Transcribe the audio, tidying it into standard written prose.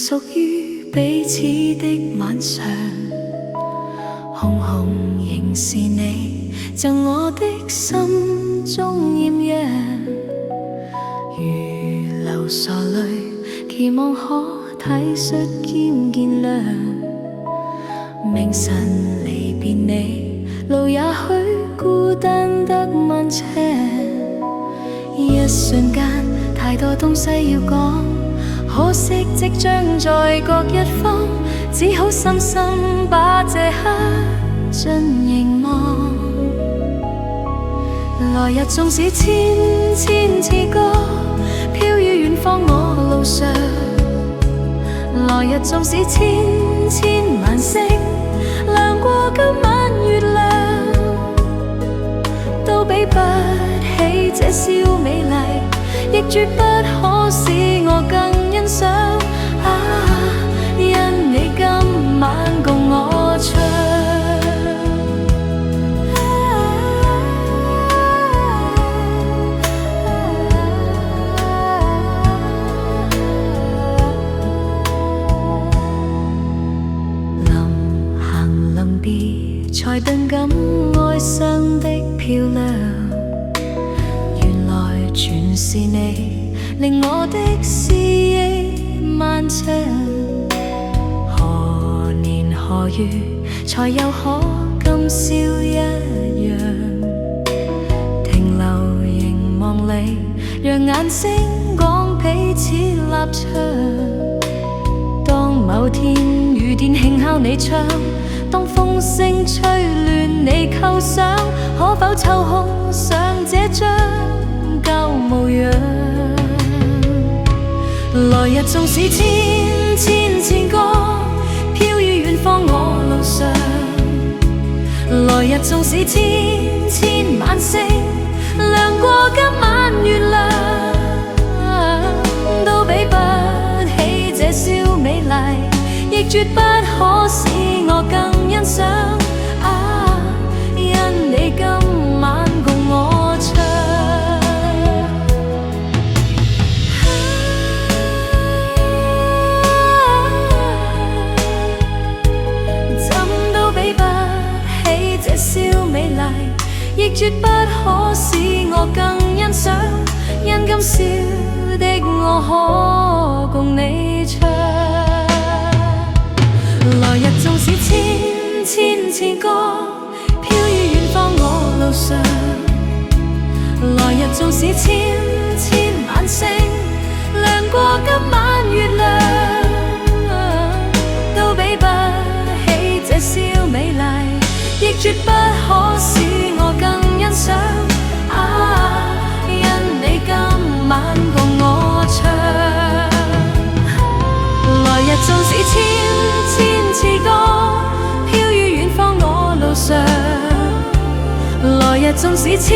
屬於彼此的晚上，紅紅仍是你贈我的心中豔陽，如流傻淚，期望可體恤兼見諒。明晨離別你，路也許孤單得漫長，一瞬間太多東西要講，可惜即將在各一方，只好深深把這刻盡凝望。來日縱使千千次歌，飄於遠方我路上，來日縱使千千萬星，亮過今晚月亮，都比不起這宵美麗，亦絕不可使我更欣賞。因你今晚共我唱，臨行臨別才頓感哀傷的漂亮，原來全是你令我的思憶漫長。何年何月才又可今宵一樣，停留凝望你，讓眼睛講彼此立場。當某天雨電輕敲你窗，當風聲吹亂你構想，可否抽空上這張舊模樣？來日縱使千千次歌，飄於遠方我路上，來日縱使千千晚星，亮過今晚月亮，都比不起這宵美麗，亦絕不可使我更欣賞。因你今晚共我唱，怎都比不起這宵美麗，亦絕不可使我更欣賞。因今宵的我可共你唱，來日縱使千千次歌，飄於遠方我路上，來日縱使千千晚星，亮過今晚月亮，都比不起這宵美麗，亦絕不可使我更欣賞。因你今晚共我唱，來日縱使千千次歌，飄於遠方我路上，來日縱使千